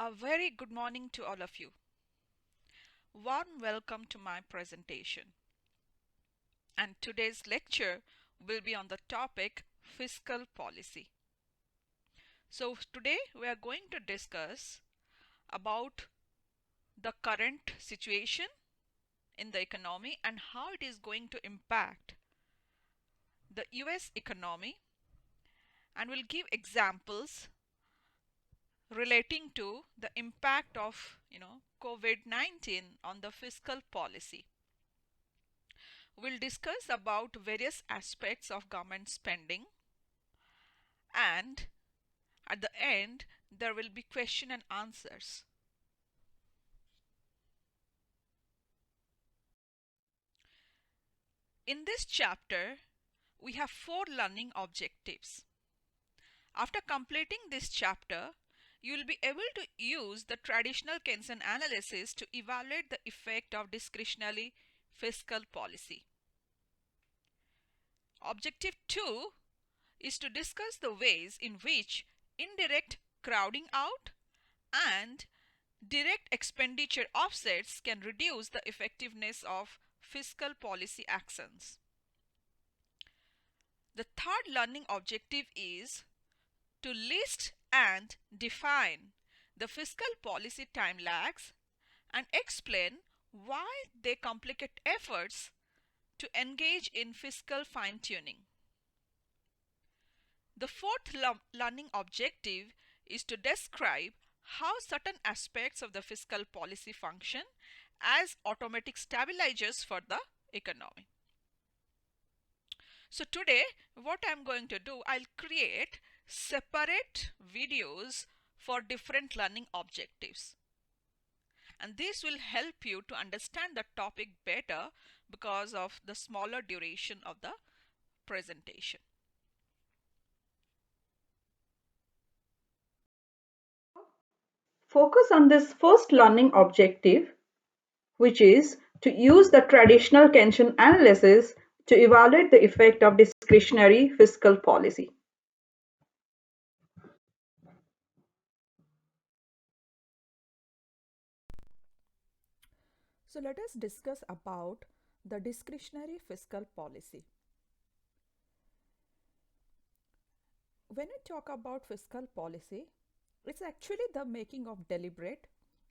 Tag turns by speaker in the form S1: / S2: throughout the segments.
S1: A very good morning to all of you. Warm welcome to my presentation. And today's lecture will be on the topic fiscal policy. So today we are going to discuss about the current situation in the economy and how it is going to impact the US economy, and we'll give examples relating to the impact of COVID-19 on the fiscal policy. We'll discuss about various aspects of government spending, and at the end there will be question and answers. In this chapter we have 4 learning objectives. After completing this chapter, you will be able to use the traditional Keynesian analysis to evaluate the effect of discretionary fiscal policy. Objective 2 is to discuss the ways in which indirect crowding out and direct expenditure offsets can reduce the effectiveness of fiscal policy actions. The third learning objective is to list and define the fiscal policy time lags and explain why they complicate efforts to engage in fiscal fine-tuning. The fourth learning objective is to describe how certain aspects of the fiscal policy function as automatic stabilizers for the economy. So today what I'm going to do, I'll create separate videos for different learning objectives, and this will help you to understand the topic better because of the smaller duration of the presentation.
S2: Focus on this first learning objective, which is to use the traditional Keynesian analysis to evaluate the effect of discretionary fiscal policy.
S3: So let us discuss about the discretionary fiscal policy. When we talk about fiscal policy, it's actually the making of deliberate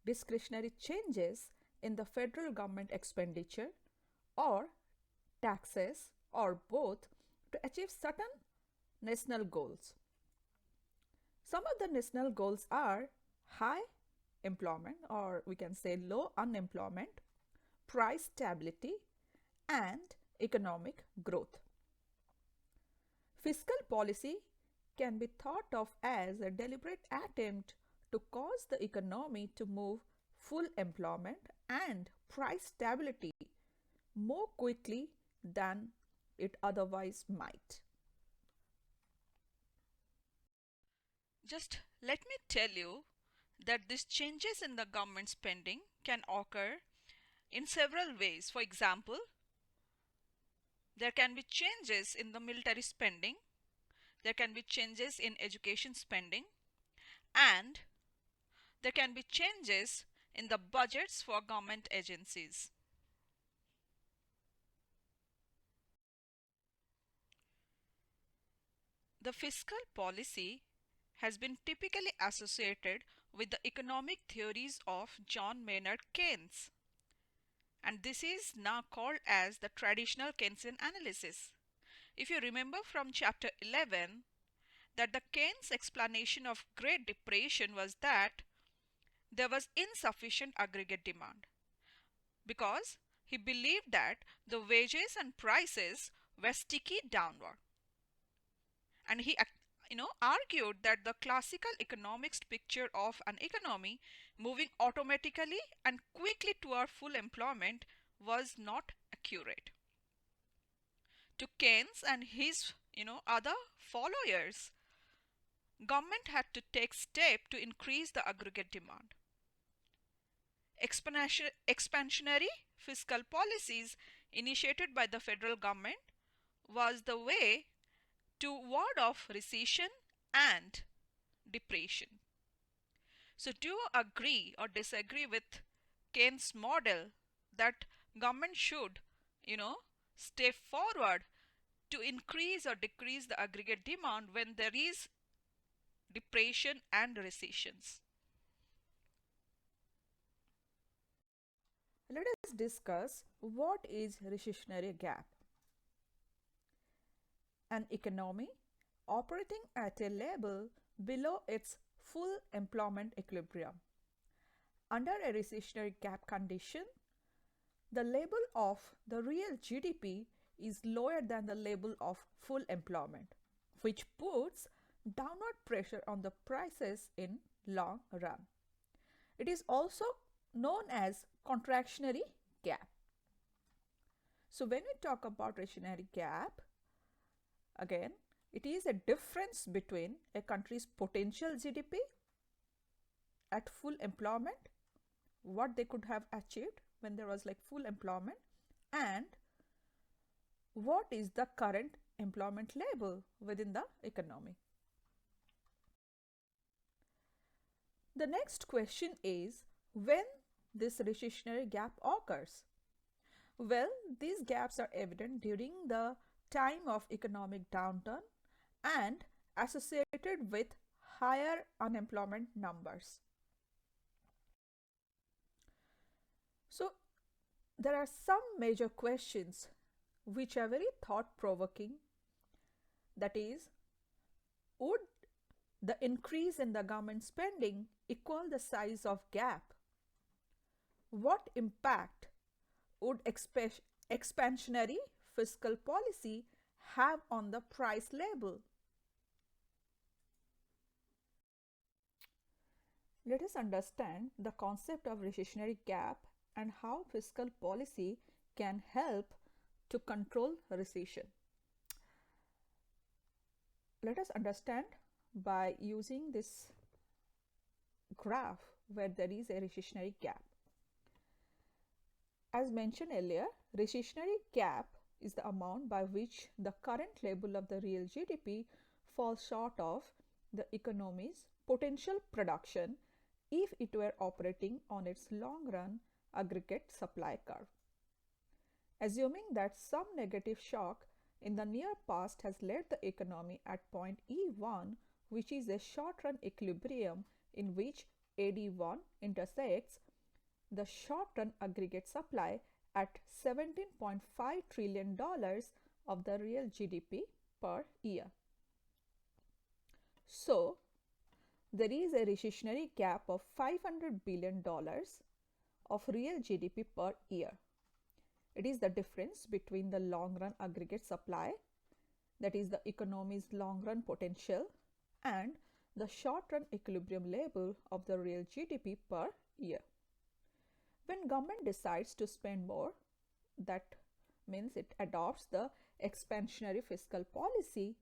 S3: discretionary changes in the federal government expenditure or taxes or both to achieve certain national goals. Some of the national goals are high employment, or we can say low unemployment, price stability, and economic growth. Fiscal policy can be thought of as a deliberate attempt to cause the economy to move full employment and price stability more quickly than it otherwise might.
S1: Just let me tell you that these changes in the government spending can occur in several ways. For example, there can be changes in the military spending, there can be changes in education spending, and there can be changes in the budgets for government agencies. The fiscal policy has been typically associated with the economic theories of John Maynard Keynes, and this is now called as the traditional Keynesian analysis. If you remember from chapter 11, that the Keynes explanation of Great Depression was that there was insufficient aggregate demand, because he believed that the wages and prices were sticky downward, and he argued that the classical economics picture of an economy moving automatically and quickly toward full employment was not accurate. To Keynes and his other followers, government had to take steps to increase the aggregate demand. Expansionary fiscal policies initiated by the federal government was the way to ward off recession and depression. So do you agree or disagree with Keynes' model that government should, you know, step forward to increase or decrease the aggregate demand when there is depression and recessions?
S3: Let us discuss what is recessionary gap. An economy operating at a level below its full employment equilibrium. Under a recessionary gap condition, the level of the real GDP is lower than the level of full employment, which puts downward pressure on the prices in long run. It is also known as contractionary gap. So when we talk about recessionary gap, again, it is a difference between a country's potential GDP at full employment, what they could have achieved when there was like full employment, and what is the current employment level within the economy. The next question is when this recessionary gap occurs. Well, these gaps are evident during the time of economic downturn and associated with higher unemployment numbers. So, there are some major questions which are very thought provoking. That is, would the increase in the government spending equal the size of gap? What impact would expansionary fiscal policy have on the price level? Let us understand the concept of recessionary gap and how fiscal policy can help to control recession. Let us understand by using this graph where there is a recessionary gap. As mentioned earlier, recessionary gap is the amount by which the current level of the real GDP falls short of the economy's potential production if it were operating on its long run aggregate supply curve. Assuming that some negative shock in the near past has led the economy at point E1, which is a short run equilibrium in which AD1 intersects the short-run aggregate supply at $17.5 trillion of the real GDP per year. So, there is a recessionary gap of $500 billion of real GDP per year. It is the difference between the long-run aggregate supply, that is the economy's long-run potential, and the short-run equilibrium level of the real GDP per year. When government decides to spend more, that means it adopts the expansionary fiscal policy,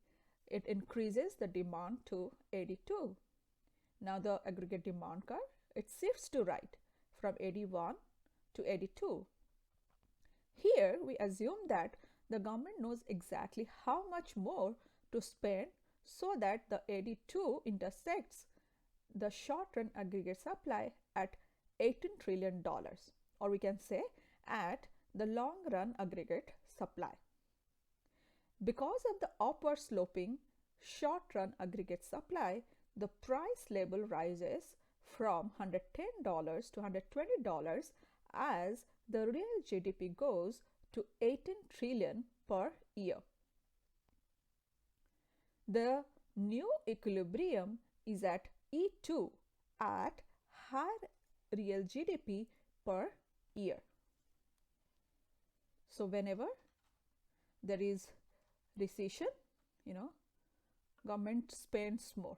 S3: it increases the demand to 82. Now the aggregate demand curve, it shifts to right from 81 to 82. Here we assume that the government knows exactly how much more to spend so that the 82 intersects the short-run aggregate supply at $18 trillion, or we can say at the long run aggregate supply. Because of the upward sloping short run aggregate supply, the price level rises from $110 to $120 as the real GDP goes to 18 trillion per year. The new equilibrium is at E2 at higher real GDP per year. So whenever there is recession, government spends more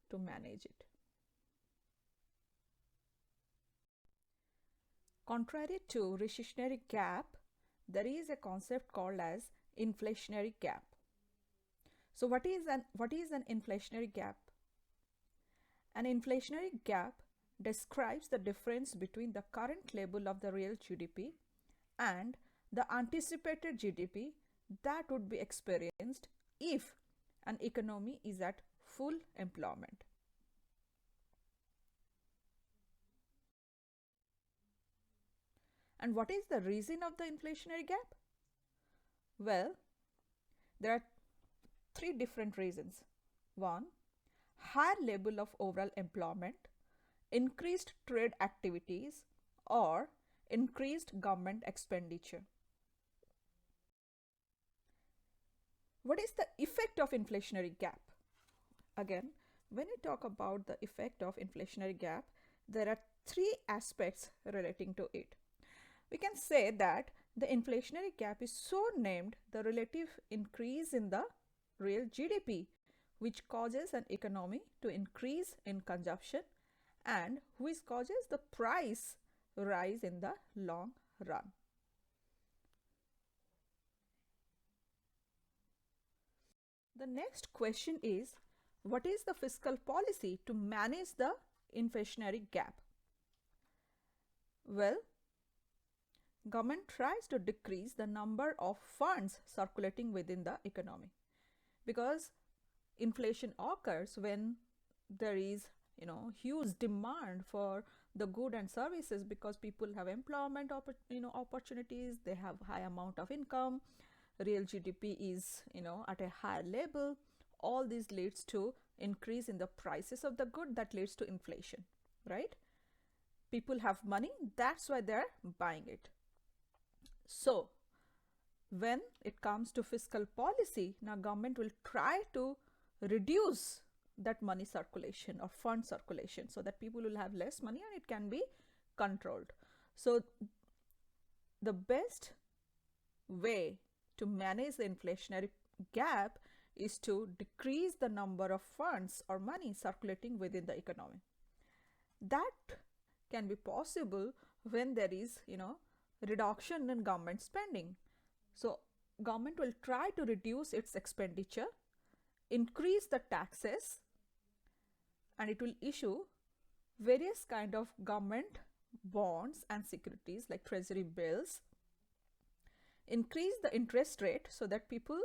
S3: to manage it. Contrary to recessionary gap, there is a concept called as inflationary gap. So what is an inflationary gap? An inflationary gap describes the difference between the current level of the real GDP and the anticipated GDP that would be experienced if an economy is at full employment. And what is the reason of the inflationary gap? Well, there are three different reasons. One, higher level of overall employment, increased trade activities, or increased government expenditure. What is the effect of inflationary gap? Again, when we talk about the effect of inflationary gap, there are three aspects relating to it. We can say that the inflationary gap is so named the relative increase in the real GDP, which causes an economy to increase in consumption and which causes the price rise in the long run. The next question is, what is the fiscal policy to manage the inflationary gap? Well, government tries to decrease the number of funds circulating within the economy, because inflation occurs when there is huge demand for the good and services, because people have employment opportunities, they have high amount of income, real GDP is at a higher level. All this leads to increase in the prices of the good, that leads to inflation, right? People have money, that's why they're buying it. So when it comes to fiscal policy, now government will try to reduce that money circulation or fund circulation so that people will have less money and it can be controlled. So the best way to manage the inflationary gap is to decrease the number of funds or money circulating within the economy. That can be possible when there is reduction in government spending. So government will try to reduce its expenditure, increase the taxes, and it will issue various kind of government bonds and securities like treasury bills, increase the interest rate so that people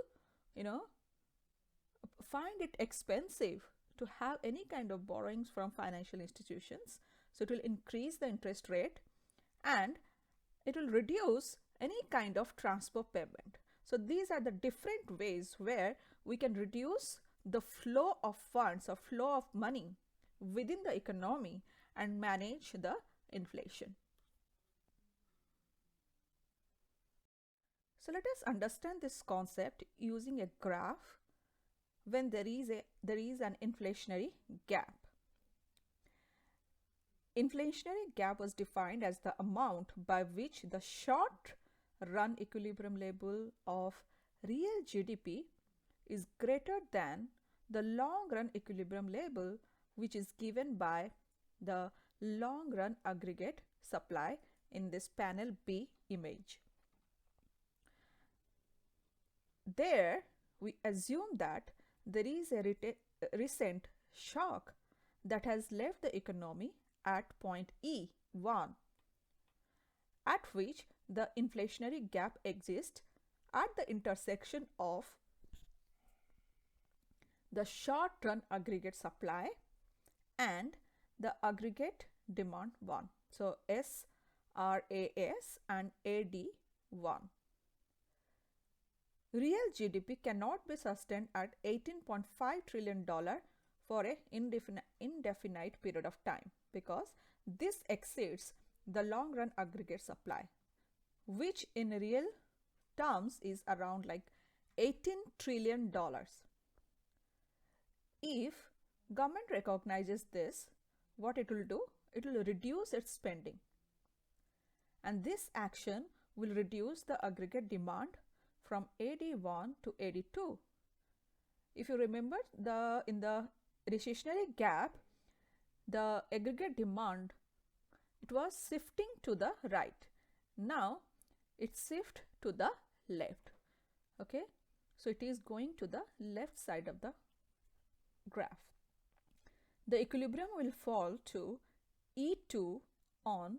S3: find it expensive to have any kind of borrowings from financial institutions. So it will increase the interest rate and it will reduce any kind of transfer payment. So these are the different ways where we can reduce the flow of funds or flow of money within the economy and manage the inflation. So let us understand this concept using a graph when there is an inflationary gap. Inflationary gap was defined as the amount by which the short run equilibrium level of real GDP is greater than the long run equilibrium level, which is given by the long run aggregate supply in this panel B image. There we assume that there is a recent shock that has left the economy at point E1, at which the inflationary gap exists at the intersection of the short run aggregate supply and the aggregate demand 1. So SRAS and AD1. Real GDP cannot be sustained at $18.5 trillion for an indefinite period of time, because this exceeds the long run aggregate supply, which in real terms is around like $18 trillion. If government recognizes this, what it will do? It will reduce its spending, and this action will reduce the aggregate demand from AD1 to AD2. If you remember, in the recessionary gap, the aggregate demand, it was shifting to the right. Now it shifts to the left. Okay, so it is going to the left side of the graph. The equilibrium will fall to E2 on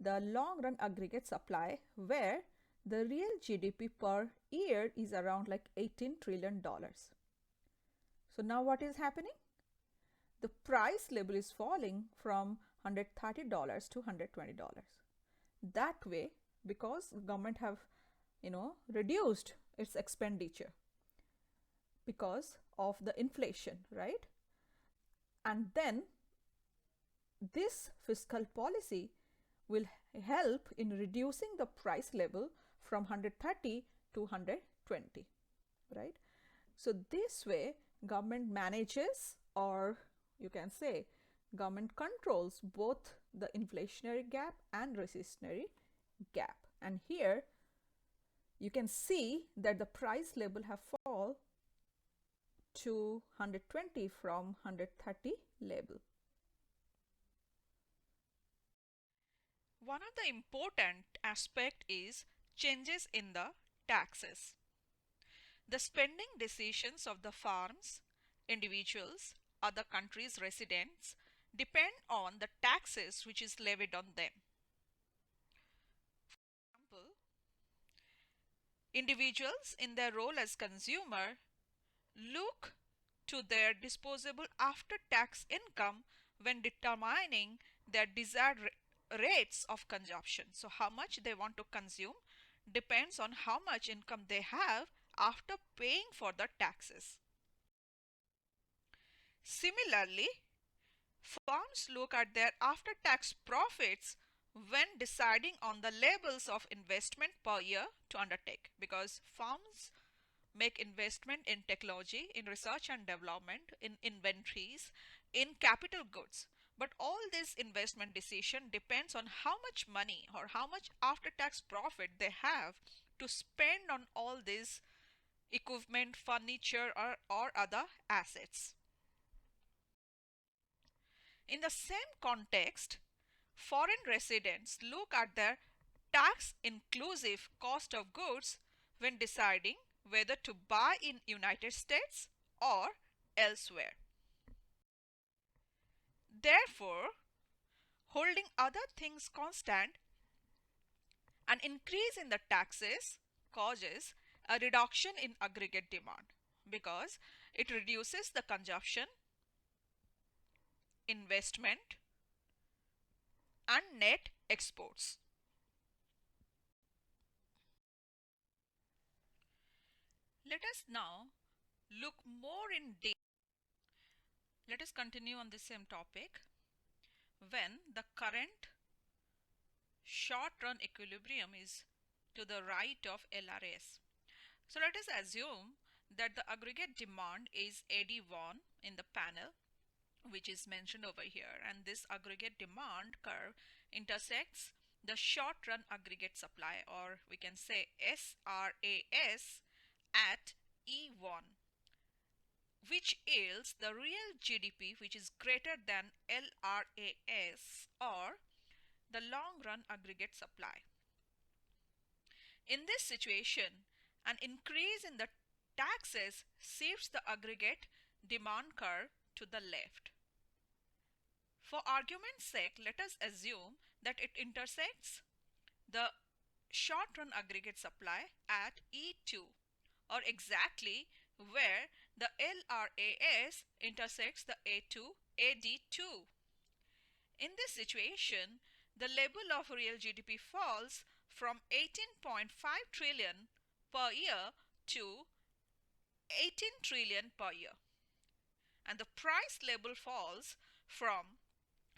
S3: the long run aggregate supply, where the real GDP per year is around like $18 trillion. So now what is happening? The price level is falling from $130 to $120. That way because government have reduced its expenditure because of the inflation, right? And then this fiscal policy will help in reducing the price level from 130 to 120, right? So this way government manages, or you can say government controls, both the inflationary gap and recessionary gap. And here you can see that the price level have fall to 120 from 130 level.
S1: One of the important aspect is changes in the taxes. The spending decisions of the farms, individuals, other countries' residents depend on the taxes which is levied on them. For example, individuals in their role as consumer look to their disposable after-tax income when determining their desired rates of consumption. So how much they want to consume depends on how much income they have after paying for the taxes. Similarly, firms look at their after-tax profits when deciding on the levels of investment per year to undertake, because firms make investment in technology, in research and development, in inventories, in capital goods. But all this investment decision depends on how much money or how much after-tax profit they have to spend on all this equipment, furniture, or other assets. In the same context, foreign residents look at their tax inclusive cost of goods when deciding whether to buy in United States or elsewhere. Therefore, holding other things constant, an increase in the taxes causes a reduction in aggregate demand because it reduces the consumption, investment, and net exports. Let us now look more in depth. Let us continue on the same topic. When the current short run equilibrium is to the right of LRS. So let us assume that the aggregate demand is AD1 in the panel, which is mentioned over here, and this aggregate demand curve intersects the short run aggregate supply, or we can say SRAS, at E1, which yields the real GDP which is greater than LRAS, or the long run aggregate supply. In this situation, an increase in the taxes shifts the aggregate demand curve to the left. For argument's sake, let us assume that it intersects the short run aggregate supply at E2, or exactly where the LRAS intersects the AD2. In this situation, the level of real GDP falls from 18.5 trillion per year to 18 trillion per year, and the price level falls from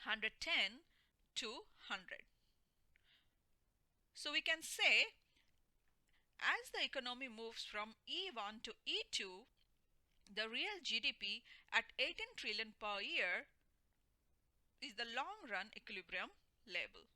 S1: 110 to 100. So we can say, as the economy moves from E1 to E2, the real GDP at 18 trillion per year is the long run equilibrium level.